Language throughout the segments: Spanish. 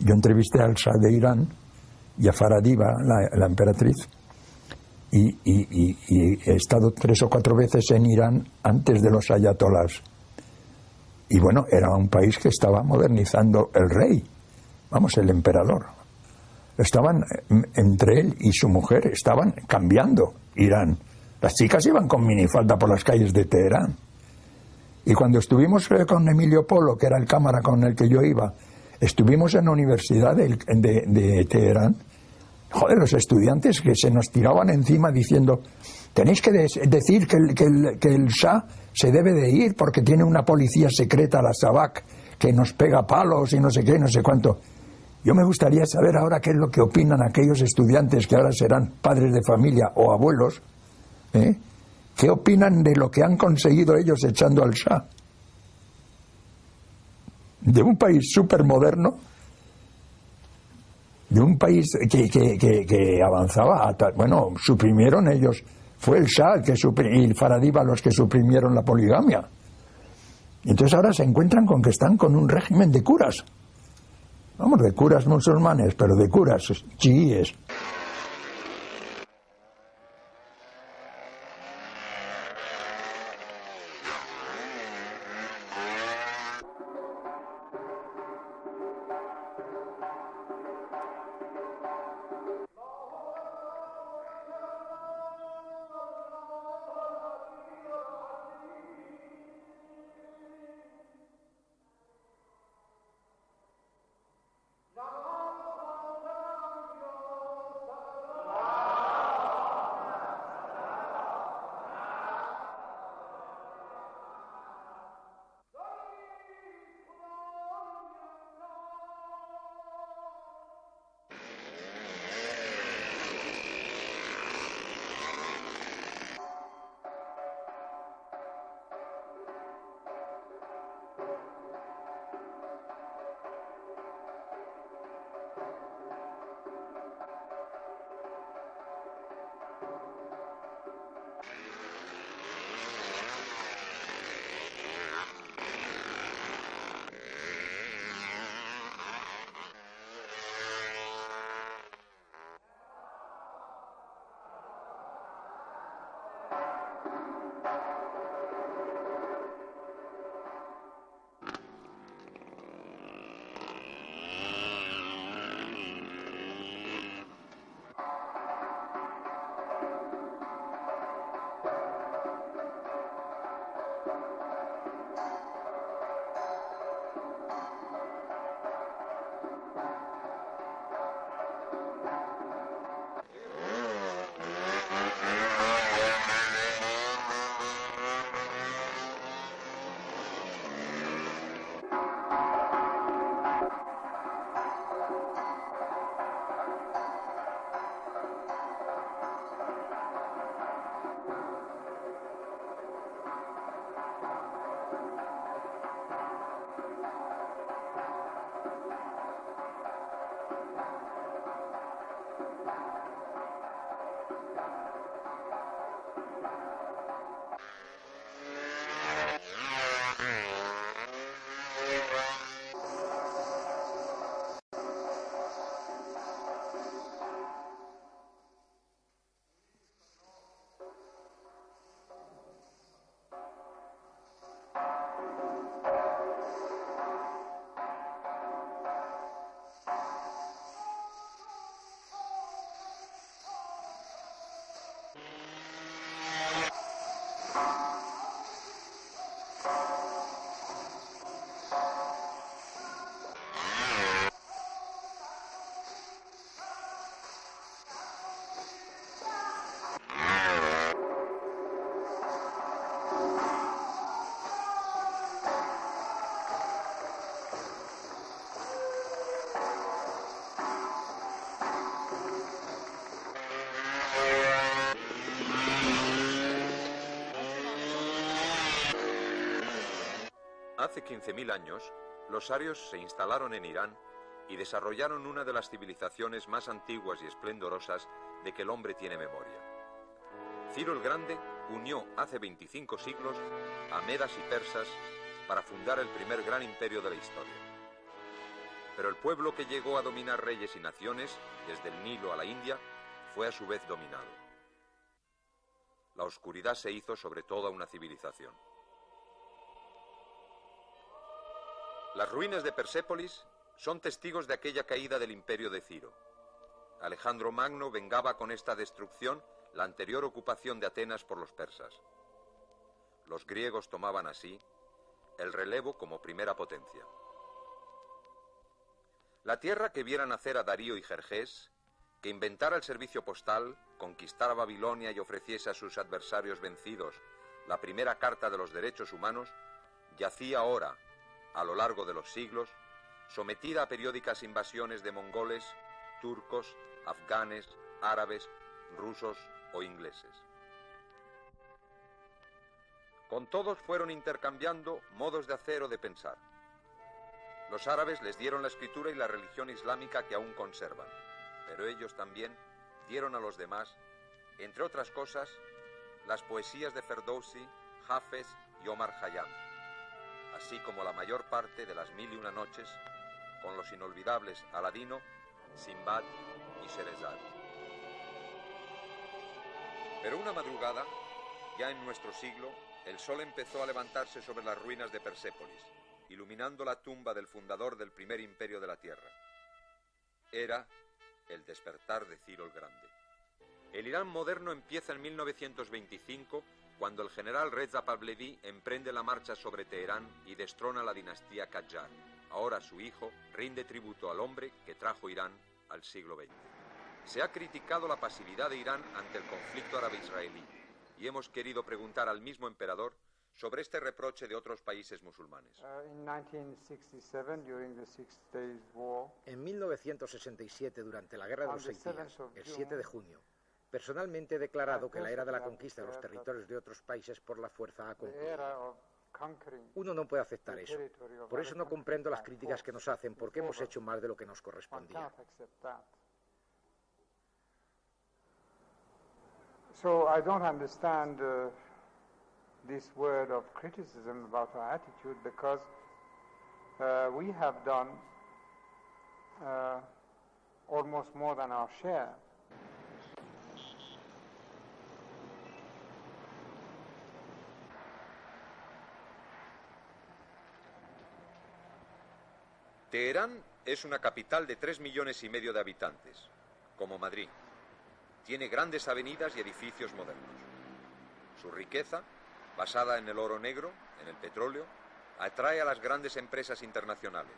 yo entrevisté al Shah de Irán y a Faradiva, la emperatriz, y he estado 3 o 4 veces en Irán antes de los ayatolás. Y bueno, era un país que estaba modernizando el rey, vamos, el emperador. Estaban, entre él y su mujer, estaban cambiando Irán. Las chicas iban con minifalda por las calles de Teherán. Y cuando estuvimos con Emilio Polo, que era el cámara con el que yo iba, estuvimos en la Universidad de Teherán. Joder, los estudiantes que se nos tiraban encima diciendo: tenéis que decir que el Shah se debe de ir porque tiene una policía secreta, la Sabak, que nos pega palos y no sé qué, no sé cuánto. Yo me gustaría saber ahora qué es lo que opinan aquellos estudiantes que ahora serán padres de familia o abuelos, ¿qué opinan de lo que han conseguido ellos echando al Shah? De un país súper moderno, de un país que avanzaba, bueno, suprimieron ellos, fue el Shah y Faradiva los que suprimieron la poligamia. Y entonces ahora se encuentran con que están con un régimen de curas, vamos, de curas musulmanes, pero de curas chiíes. Hace 15.000 años, los arios se instalaron en Irán y desarrollaron una de las civilizaciones más antiguas y esplendorosas de que el hombre tiene memoria. Ciro el Grande unió hace 25 siglos a medas y persas para fundar el primer gran imperio de la historia. Pero el pueblo que llegó a dominar reyes y naciones, desde el Nilo a la India, fue a su vez dominado. La oscuridad se hizo sobre toda una civilización. Las ruinas de Persépolis son testigos de aquella caída del imperio de Ciro. Alejandro Magno vengaba con esta destrucción la anterior ocupación de Atenas por los persas. Los griegos tomaban así el relevo como primera potencia. La tierra que viera nacer a Darío y Jerjes, que inventara el servicio postal, conquistara Babilonia y ofreciese a sus adversarios vencidos la primera carta de los derechos humanos, yacía ahora, a lo largo de los siglos, sometida a periódicas invasiones de mongoles, turcos, afganes, árabes, rusos o ingleses. Con todos fueron intercambiando modos de hacer o de pensar. Los árabes les dieron la escritura y la religión islámica que aún conservan, pero ellos también dieron a los demás, entre otras cosas, las poesías de Ferdowsi, Hafez y Omar Khayyam, así como la mayor parte de las 1001 noches, con los inolvidables Aladino, Sinbad y Sherezad. Pero una madrugada, ya en nuestro siglo, el sol empezó a levantarse sobre las ruinas de Persépolis, iluminando la tumba del fundador del primer imperio de la tierra. Era el despertar de Ciro el Grande. El Irán moderno empieza en 1925, cuando el general Reza Pahlavi emprende la marcha sobre Teherán y destrona la dinastía Qajar. Ahora su hijo rinde tributo al hombre que trajo Irán al siglo XX. Se ha criticado la pasividad de Irán ante el conflicto árabe-israelí y hemos querido preguntar al mismo emperador sobre este reproche de otros países musulmanes. En 1967, durante la Guerra de los 6 días, el 7 de junio, personalmente he declarado que la era de la conquista de los territorios de otros países por la fuerza ha concluido. Uno no puede aceptar eso. Por eso no comprendo las críticas que nos hacen porque hemos hecho más de lo que nos correspondía. So I don't understand this word of criticism about our attitude because we have done almost more than our share. Teherán es una capital de 3,5 millones de habitantes, como Madrid. Tiene grandes avenidas y edificios modernos. Su riqueza, basada en el oro negro, en el petróleo, atrae a las grandes empresas internacionales.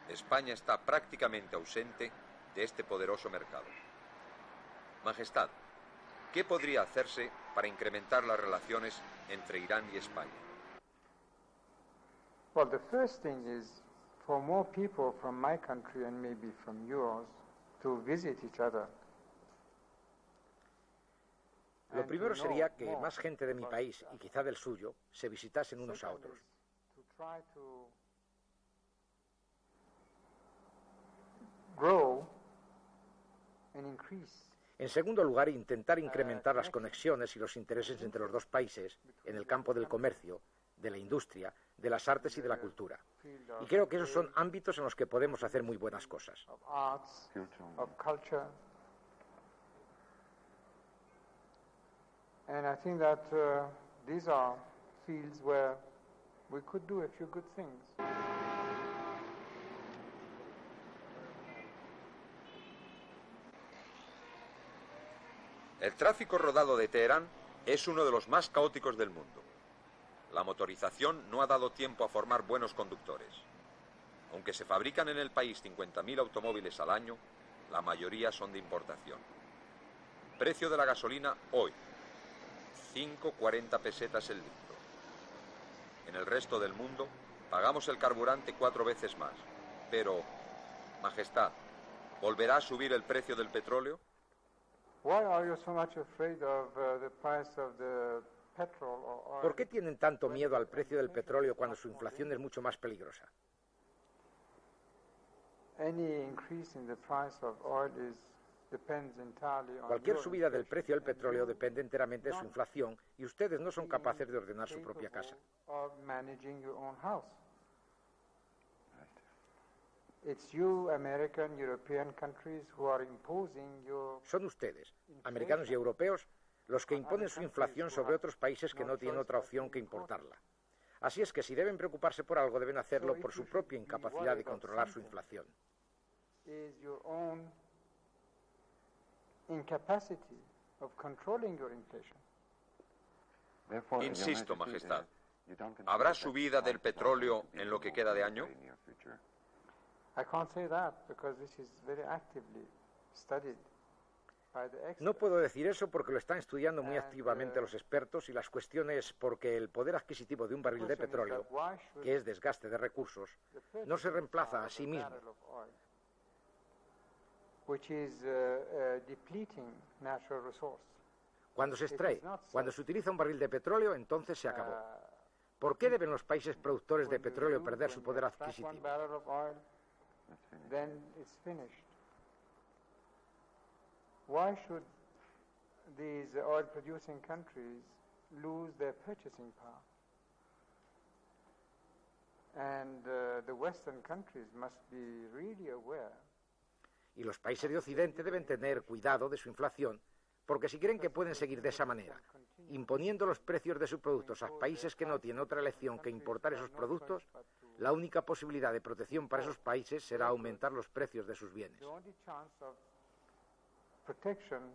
España está prácticamente ausente de este poderoso mercado. Majestad, ¿qué podría hacerse para incrementar las relaciones entre Irán y España? Well, the first thing is for more people from my country and maybe from yours to visit each other. Lo primero sería que más gente de mi país y quizá del suyo se visitasen unos a otros. En segundo lugar, intentar incrementar las conexiones y los intereses entre los dos países en el campo del comercio, de la industria, de las artes y de la cultura. Y creo que esos son ámbitos en los que podemos hacer muy buenas cosas. And I think that these are fields where we could do a few good things. El tráfico rodado de Teherán es uno de los más caóticos del mundo. La motorización no ha dado tiempo a formar buenos conductores. Aunque se fabrican en el país 50.000 automóviles al año, la mayoría son de importación. Precio de la gasolina hoy: 5,40 pesetas el litro. En el resto del mundo pagamos el carburante 4 veces más. Pero, Majestad, ¿volverá a subir el precio del petróleo? ¿Por qué tienen tanto miedo al precio del petróleo cuando su inflación es mucho más peligrosa? Cualquier subida del precio del petróleo depende enteramente de su inflación y ustedes no son capaces de ordenar su propia casa. Son ustedes, americanos y europeos, los que imponen su inflación sobre otros países que no tienen otra opción que importarla. Así es que si deben preocuparse por algo, deben hacerlo por su propia incapacidad de controlar su inflación. Insisto, Majestad, ¿habrá subida del petróleo en lo que queda de año? No puedo decir eso porque lo están estudiando muy activamente los expertos y la cuestión es porque el poder adquisitivo de un barril de petróleo, que es desgaste de recursos, no se reemplaza a sí mismo. Cuando se extrae, cuando se utiliza un barril de petróleo, entonces se acabó. ¿Por qué deben los países productores de petróleo perder su poder adquisitivo? Why should these oil-producing countries lose their purchasing power? And the Western countries must be really aware. Y los países de Occidente deben tener cuidado de su inflación, porque si creen que pueden seguir de esa manera, imponiendo los precios de sus productos a países que no tienen otra elección que importar esos productos, la única posibilidad de protección para esos países será aumentar los precios de sus bienes. Protection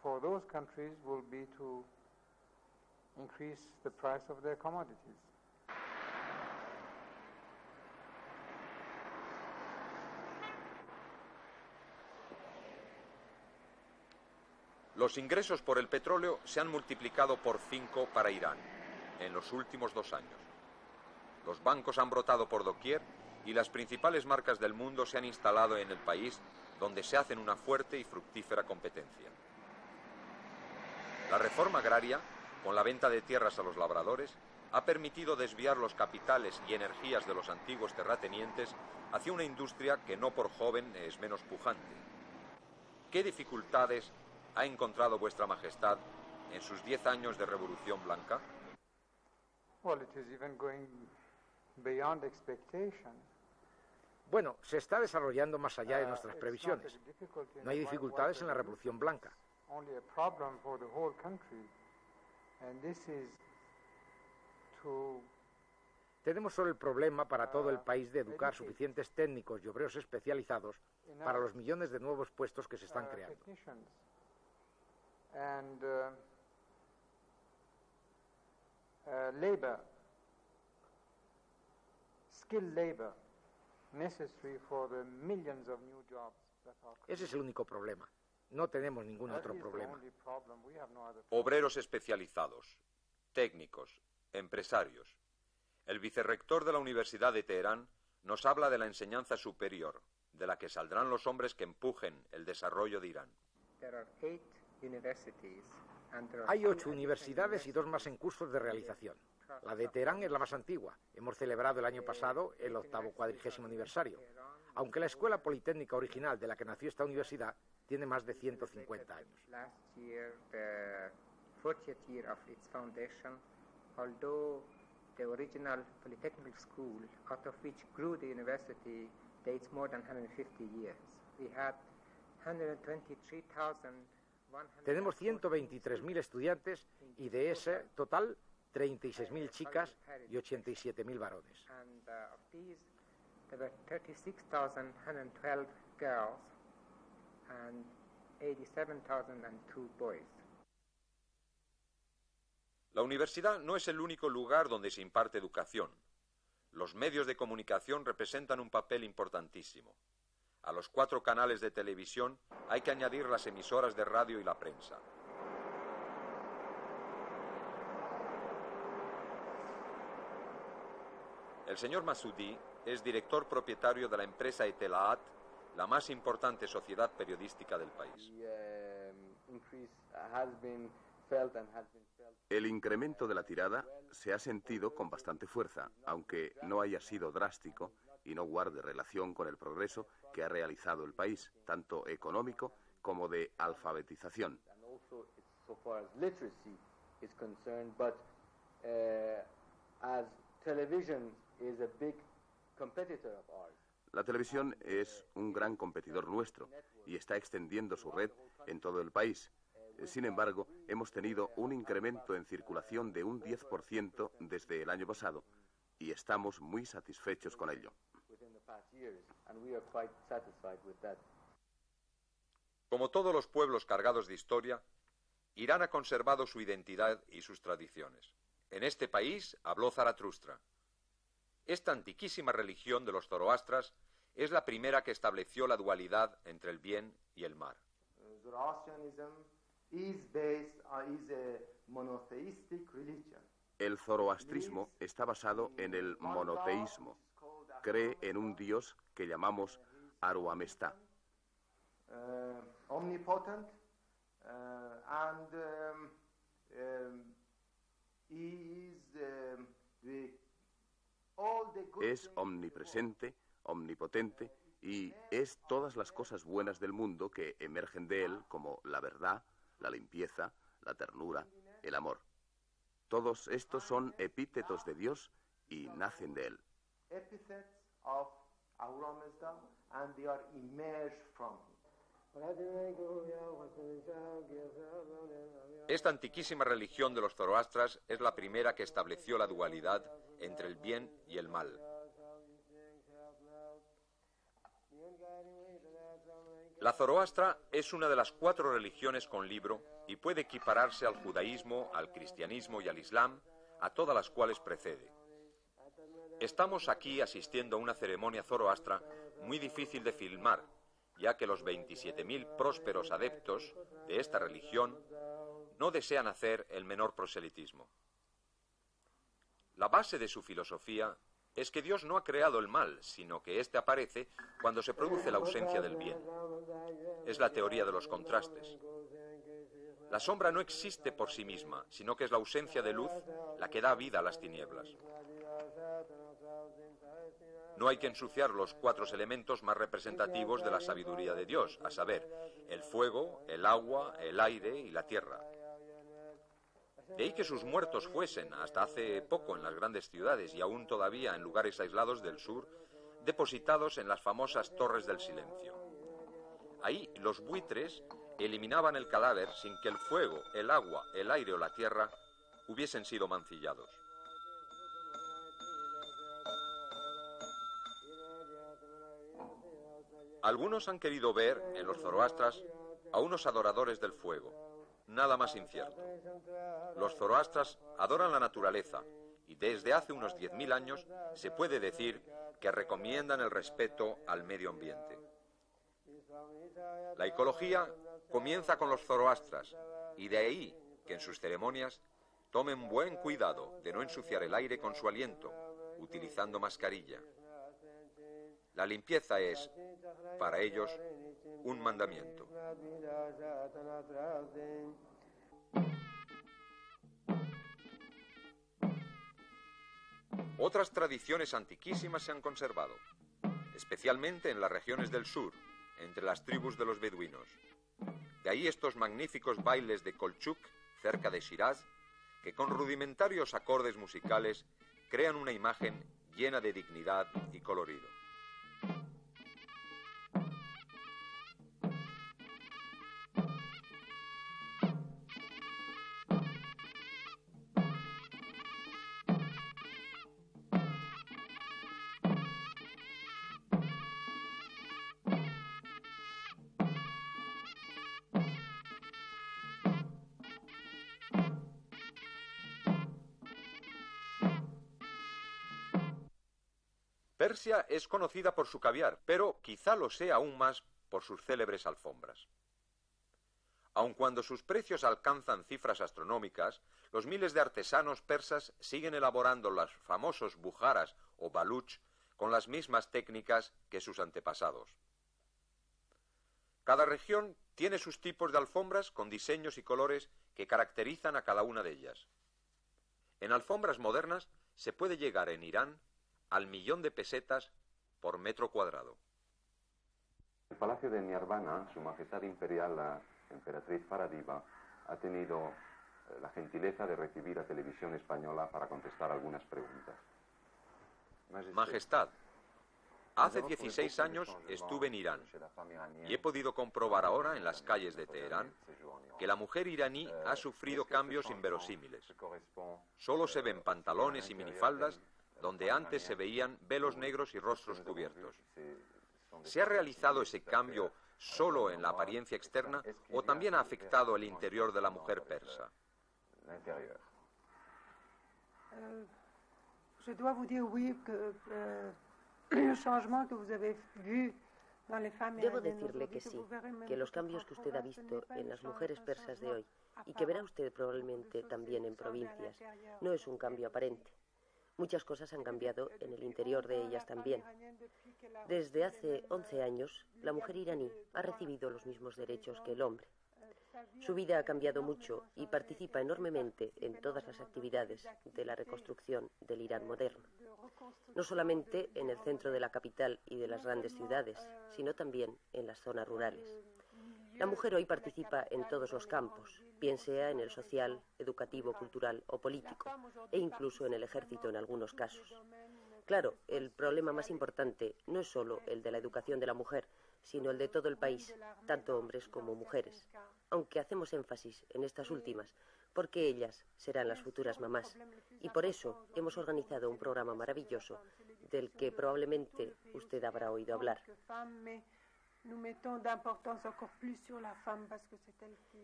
for those countries will be to increase the price of their commodities. Los ingresos por el petróleo se han multiplicado por 5 para Irán en los últimos 2 años. Los bancos han brotado por doquier y las principales marcas del mundo se han instalado en el país, donde se hacen una fuerte y fructífera competencia. La reforma agraria, con la venta de tierras a los labradores, ha permitido desviar los capitales y energías de los antiguos terratenientes hacia una industria que no por joven es menos pujante. ¿Qué dificultades ha encontrado Vuestra Majestad en sus 10 años de Revolución Blanca? Well, it is even going beyond expectation. Bueno, se está desarrollando más allá de nuestras previsiones. No hay dificultades en la Revolución Blanca. Tenemos solo el problema para todo el país de educar suficientes técnicos y obreros especializados para los millones de nuevos puestos que se están creando. Skilled labor. Ese es el único problema. No tenemos ningún otro problema. Obreros especializados, técnicos, empresarios. El vicerrector de la Universidad de Teherán nos habla de la enseñanza superior, de la que saldrán los hombres que empujen el desarrollo de Irán. Hay 8 universidades y 2 más en cursos de realización. La de Teherán es la más antigua. Hemos celebrado el año pasado el 8º cuadrigésimo aniversario. Aunque la escuela politécnica original de la que nació esta universidad tiene más de 150 años. Tenemos 123.000 estudiantes y de ese total 36.000 chicas y 87.000 varones. La universidad no es el único lugar donde se imparte educación. Los medios de comunicación representan un papel importantísimo. A los 4 canales de televisión hay que añadir las emisoras de radio y la prensa. El señor Masudi es director propietario de la empresa Etelaat, la más importante sociedad periodística del país. El incremento de la tirada se ha sentido con bastante fuerza, aunque no haya sido drástico y no guarde relación con el progreso que ha realizado el país, tanto económico como de alfabetización. La televisión es un gran competidor nuestro y está extendiendo su red en todo el país. Sin embargo, hemos tenido un incremento en circulación de un 10% desde el año pasado y estamos muy satisfechos con ello. Como todos los pueblos cargados de historia, Irán ha conservado su identidad y sus tradiciones. En este país habló Zaratustra. Esta antiquísima religión de los zoroastras es la primera que estableció la dualidad entre el bien y el mal. El zoroastrismo está basado en el monoteísmo. Cree en un dios que llamamos Aruamestá. Es omnipresente, omnipotente y es todas las cosas buenas del mundo que emergen de él, como la verdad, la limpieza, la ternura, el amor. Todos estos son epítetos de Dios y nacen de él. Esta antiquísima religión de los zoroastras es la primera que estableció la dualidad entre el bien y el mal. La zoroastra es una de las 4 religiones con libro y puede equipararse al judaísmo, al cristianismo y al islam, a todas las cuales precede. Estamos aquí asistiendo a una ceremonia zoroastra muy difícil de filmar, ya que los 27.000 prósperos adeptos de esta religión no desean hacer el menor proselitismo. La base de su filosofía es que Dios no ha creado el mal, sino que éste aparece cuando se produce la ausencia del bien. Es la teoría de los contrastes. La sombra no existe por sí misma, sino que es la ausencia de luz la que da vida a las tinieblas. No hay que ensuciar los 4 elementos más representativos de la sabiduría de Dios, a saber, el fuego, el agua, el aire y la tierra. De ahí que sus muertos fuesen, hasta hace poco en las grandes ciudades y aún todavía en lugares aislados del sur, depositados en las famosas Torres del Silencio. Ahí los buitres eliminaban el cadáver sin que el fuego, el agua, el aire o la tierra hubiesen sido mancillados. Algunos han querido ver en los zoroastras a unos adoradores del fuego. Nada más incierto. Los zoroastras adoran la naturaleza y desde hace unos 10.000 años se puede decir que recomiendan el respeto al medio ambiente. La ecología comienza con los zoroastras y de ahí que en sus ceremonias tomen buen cuidado de no ensuciar el aire con su aliento, utilizando mascarilla. La limpieza es, para ellos, un mandamiento. Otras tradiciones antiquísimas se han conservado, especialmente en las regiones del sur, entre las tribus de los beduinos. De ahí estos magníficos bailes de Kolchuk, cerca de Shiraz, que con rudimentarios acordes musicales crean una imagen llena de dignidad y colorido. Persia es conocida por su caviar, pero quizá lo sea aún más por sus célebres alfombras. Aun cuando sus precios alcanzan cifras astronómicas, los miles de artesanos persas siguen elaborando los famosos bujaras o baluch con las mismas técnicas que sus antepasados. Cada región tiene sus tipos de alfombras con diseños y colores que caracterizan a cada una de ellas. En alfombras modernas se puede llegar en Irán al 1.000.000 de pesetas por metro cuadrado. El Palacio de Nirvana, Su Majestad Imperial, la emperatriz Faradiva, ha tenido la gentileza de recibir a Televisión Española para contestar algunas preguntas. Majestad, Hace 16 años estuve en Irán y he podido comprobar ahora en las calles de Teherán que la mujer iraní ha sufrido cambios inverosímiles. Solo se ven pantalones y minifaldas donde antes se veían velos negros y rostros cubiertos. ¿Se ha realizado ese cambio solo en la apariencia externa o también ha afectado el interior de la mujer persa? Je dois vous dire oui que le changement que vous avez vu dans les femmes Debo iraniennes decirle que aujourd'hui, sí, vous verrez même que los dans cambios que usted ha provinces, ce visto n'est pas en un las mujeres persas de hoy changement y que verá apparent. usted probablemente también en provincias, no es un cambio aparente. Muchas cosas han cambiado en el interior de ellas también. Desde hace 11 años, la mujer iraní ha recibido los mismos derechos que el hombre. Su vida ha cambiado mucho y participa enormemente en todas las actividades de la reconstrucción del Irán moderno. No solamente en el centro de la capital y de las grandes ciudades, sino también en las zonas rurales. La mujer hoy participa en todos los campos, bien sea en el social, educativo, cultural o político, e incluso en el ejército en algunos casos. Claro, el problema más importante no es solo el de la educación de la mujer, sino el de todo el país, tanto hombres como mujeres, aunque hacemos énfasis en estas últimas, porque ellas serán las futuras mamás. Y por eso hemos organizado un programa maravilloso del que probablemente usted habrá oído hablar.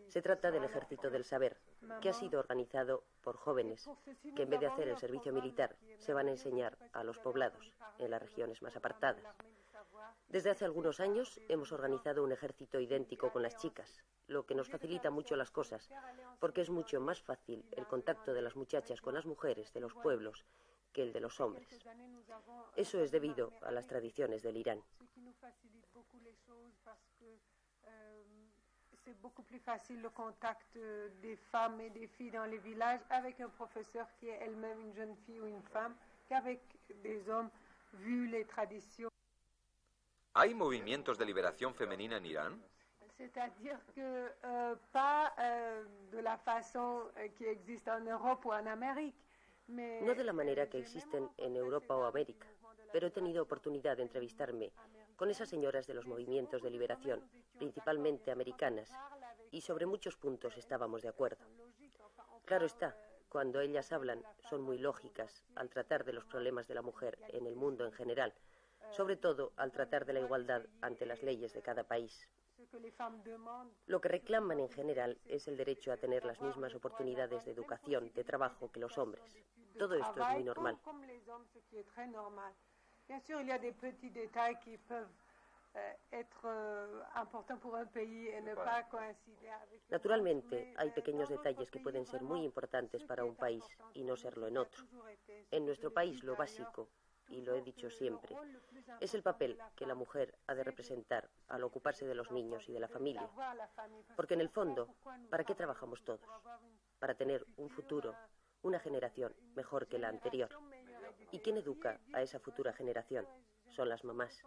Se trata del Ejército del Saber, que ha sido organizado por jóvenes que en vez de hacer el servicio militar se van a enseñar a los poblados, en las regiones más apartadas. Desde hace algunos años hemos organizado un ejército idéntico con las chicas, lo que nos facilita mucho las cosas, porque es mucho más fácil el contacto de las muchachas con las mujeres de los pueblos que el de los hombres. Eso es debido a las tradiciones del Irán. C'est beaucoup plus facile le contact des femmes et des filles dans les villages avec un professeur qui est elle-même une jeune fille ou une femme qu'avec des hommes, vu les traditions. ¿Hay movimientos de liberación femenina en Irán? C'est-à-dire que pas de la façon qui existe en Europe ou en Amérique, mais no de la manera que existen en Europa o América, pero he tenido oportunidad de entrevistarme con esas señoras de los movimientos de liberación, principalmente americanas, y sobre muchos puntos estábamos de acuerdo. Claro está, cuando ellas hablan son muy lógicas al tratar de los problemas de la mujer en el mundo en general, sobre todo al tratar de la igualdad ante las leyes de cada país. Lo que reclaman en general es el derecho a tener las mismas oportunidades de educación, de trabajo que los hombres. Todo esto es muy normal. Bien sûr, il y a des petits détails qui peuvent être importants pour un pays et ne pas coïncider avec. Naturalmente, hay pequeños detalles que pueden ser muy importantes para un país y no serlo en otro. En nuestro país lo básico, y lo he dicho siempre, es el papel que la mujer ha de representar al ocuparse de los niños y de la familia. Porque en el fondo, ¿para qué trabajamos todos? Para tener un futuro, una generación mejor que la anterior. ¿Y quién educa a esa futura generación? Son las mamás.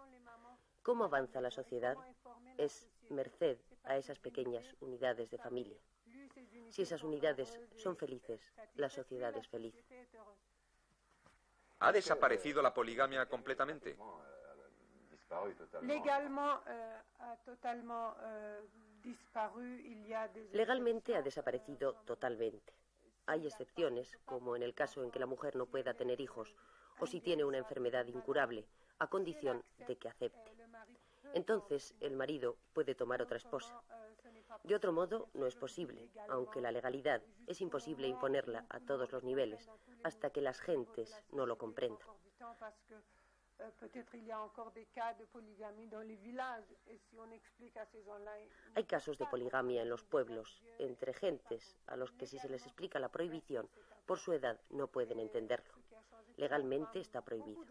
¿Cómo avanza la sociedad? Es merced a esas pequeñas unidades de familia. Si esas unidades son felices, la sociedad es feliz. ¿Ha desaparecido la poligamia completamente? Legalmente ha desaparecido totalmente. Hay excepciones, como en el caso en que la mujer no pueda tener hijos o si tiene una enfermedad incurable, a condición de que acepte. Entonces, el marido puede tomar otra esposa. De otro modo, no es posible, aunque la legalidad es imposible imponerla a todos los niveles, hasta que las gentes no lo comprendan. Hay casos de poligamia en los pueblos, entre gentes a los que si se les explica la prohibición, por su edad no pueden entenderlo. Legalmente está prohibido.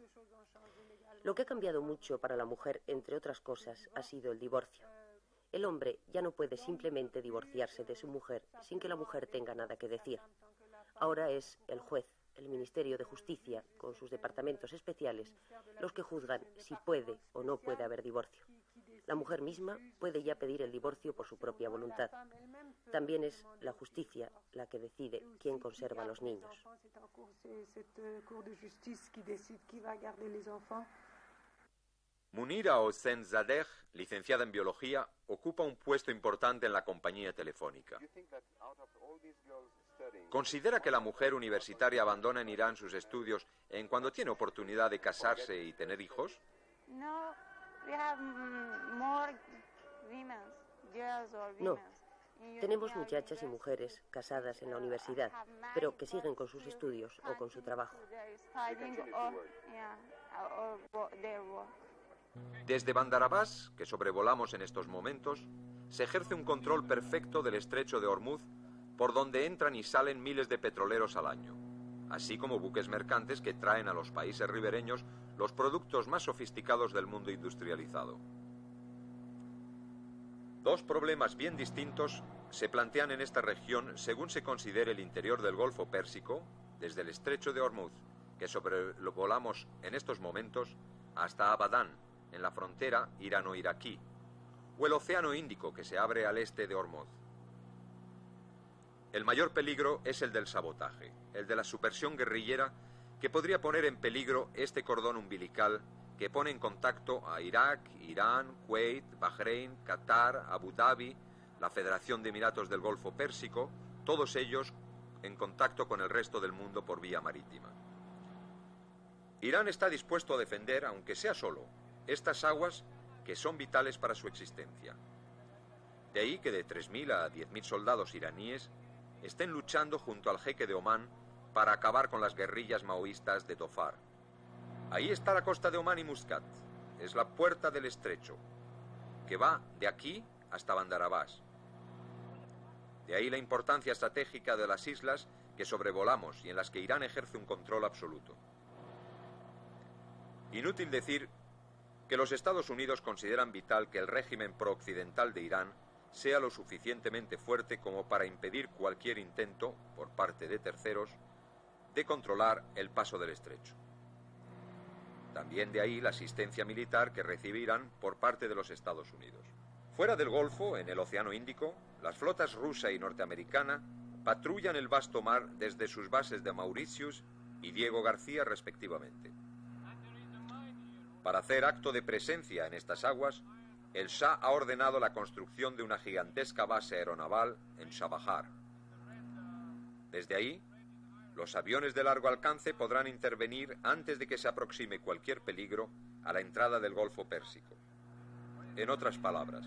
Lo que ha cambiado mucho para la mujer, entre otras cosas, ha sido el divorcio. El hombre ya no puede simplemente divorciarse de su mujer sin que la mujer tenga nada que decir. Ahora es el juez, el Ministerio de Justicia, con sus departamentos especiales, los que juzgan si puede o no puede haber divorcio. La mujer misma puede ya pedir el divorcio por su propia voluntad. También es la justicia la que decide quién conserva a los niños. Munira Hossein-Zadeh, licenciada en biología, ocupa un puesto importante en la compañía telefónica. ¿Considera que la mujer universitaria abandona en Irán sus estudios en cuando tiene oportunidad de casarse y tener hijos? No. Tenemos muchachas y mujeres casadas en la universidad, pero que siguen con sus estudios o con su trabajo. Desde Bandar Abbas, que sobrevolamos en estos momentos, se ejerce un control perfecto del estrecho de Hormuz, por donde entran y salen miles de petroleros al año, así como buques mercantes que traen a los países ribereños los productos más sofisticados del mundo industrializado. Dos problemas bien distintos se plantean en esta región según se considere el interior del Golfo Pérsico, desde el estrecho de Hormuz, que sobrevolamos en estos momentos, hasta Abadán, en la frontera irano-iraquí, o el Océano Índico, que se abre al este de Hormuz. El mayor peligro es el del sabotaje, el de la subversión guerrillera que podría poner en peligro este cordón umbilical que pone en contacto a Irak, Irán, Kuwait, Bahrein, Qatar, Abu Dhabi, la Federación de Emiratos del Golfo Pérsico, todos ellos en contacto con el resto del mundo por vía marítima. Irán está dispuesto a defender, aunque sea solo, estas aguas que son vitales para su existencia. De ahí que de 3.000 a 10.000 soldados iraníes estén luchando junto al jeque de Omán para acabar con las guerrillas maoístas de Dhofar. Ahí está la costa de Omán y Muscat. Es la puerta del estrecho, que va de aquí hasta Bandar Abbas. De ahí la importancia estratégica de las islas que sobrevolamos y en las que Irán ejerce un control absoluto. Inútil decir que los Estados Unidos consideran vital que el régimen prooccidental de Irán sea lo suficientemente fuerte como para impedir cualquier intento, por parte de terceros, de controlar el paso del estrecho. También de ahí la asistencia militar que recibe Irán por parte de los Estados Unidos. Fuera del Golfo, en el Océano Índico, las flotas rusa y norteamericana patrullan el vasto mar desde sus bases de Mauritius y Diego García respectivamente. Para hacer acto de presencia en estas aguas, el Shah ha ordenado la construcción de una gigantesca base aeronaval en Chabahar. Desde ahí, los aviones de largo alcance podrán intervenir antes de que se aproxime cualquier peligro a la entrada del Golfo Pérsico. En otras palabras,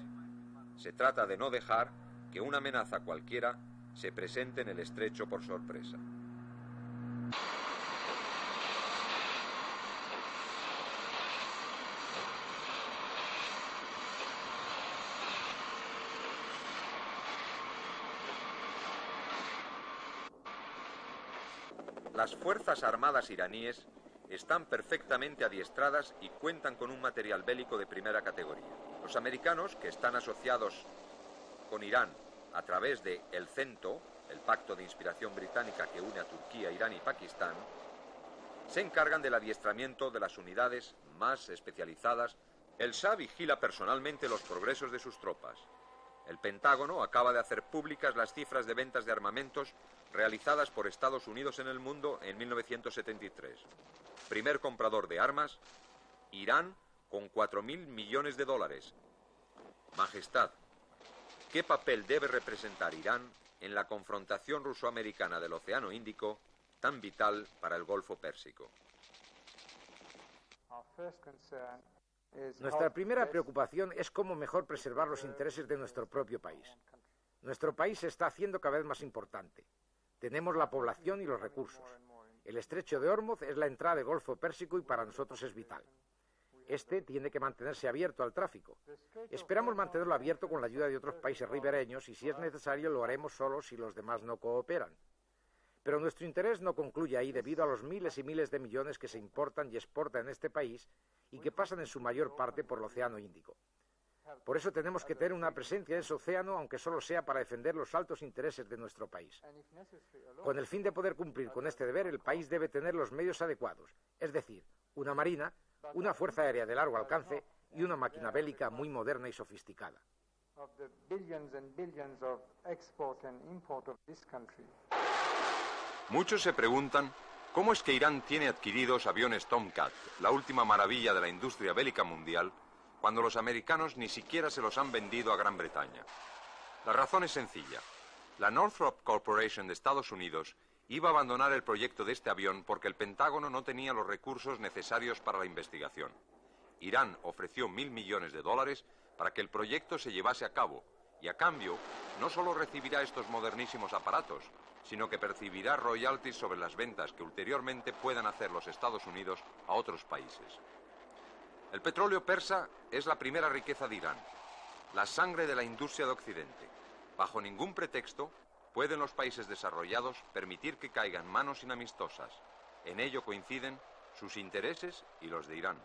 se trata de no dejar que una amenaza cualquiera se presente en el estrecho por sorpresa. Las Fuerzas Armadas iraníes están perfectamente adiestradas y cuentan con un material bélico de primera categoría. Los americanos, que están asociados con Irán a través de el CENTO, el pacto de inspiración británica que une a Turquía, Irán y Pakistán, se encargan del adiestramiento de las unidades más especializadas. El Shah vigila personalmente los progresos de sus tropas. El Pentágono acaba de hacer públicas las cifras de ventas de armamentos realizadas por Estados Unidos en el mundo en 1973. Primer comprador de armas, Irán con 4.000 millones de dólares. Majestad, ¿qué papel debe representar Irán en la confrontación ruso-americana del Océano Índico, tan vital para el Golfo Pérsico? Nuestra primera preocupación es cómo mejor preservar los intereses de nuestro propio país. Nuestro país se está haciendo cada vez más importante. Tenemos la población y los recursos. El estrecho de Hormuz es la entrada del Golfo Pérsico y para nosotros es vital. Este tiene que mantenerse abierto al tráfico. Esperamos mantenerlo abierto con la ayuda de otros países ribereños y si es necesario lo haremos solo si los demás no cooperan. Pero nuestro interés no concluye ahí debido a los miles y miles de millones que se importan y exportan en este país y que pasan en su mayor parte por el Océano Índico. Por eso tenemos que tener una presencia en ese océano, aunque solo sea para defender los altos intereses de nuestro país. Con el fin de poder cumplir con este deber, el país debe tener los medios adecuados, es decir, una marina, una fuerza aérea de largo alcance y una máquina bélica muy moderna y sofisticada. Muchos se preguntan ¿Cómo es que Irán tiene adquiridos aviones Tomcat, la última maravilla de la industria bélica mundial, cuando los americanos ni siquiera se los han vendido a Gran Bretaña? La razón es sencilla. La Northrop Corporation de Estados Unidos iba a abandonar el proyecto de este avión porque el Pentágono no tenía los recursos necesarios para la investigación. Irán ofreció $1.000 millones para que el proyecto se llevase a cabo y, a cambio, no solo recibirá estos modernísimos aparatos, sino que percibirá royalties sobre las ventas que ulteriormente puedan hacer los Estados Unidos a otros países. El petróleo persa es la primera riqueza de Irán, la sangre de la industria de Occidente. Bajo ningún pretexto pueden los países desarrollados permitir que caigan manos inamistosas. En ello coinciden sus intereses y los de Irán.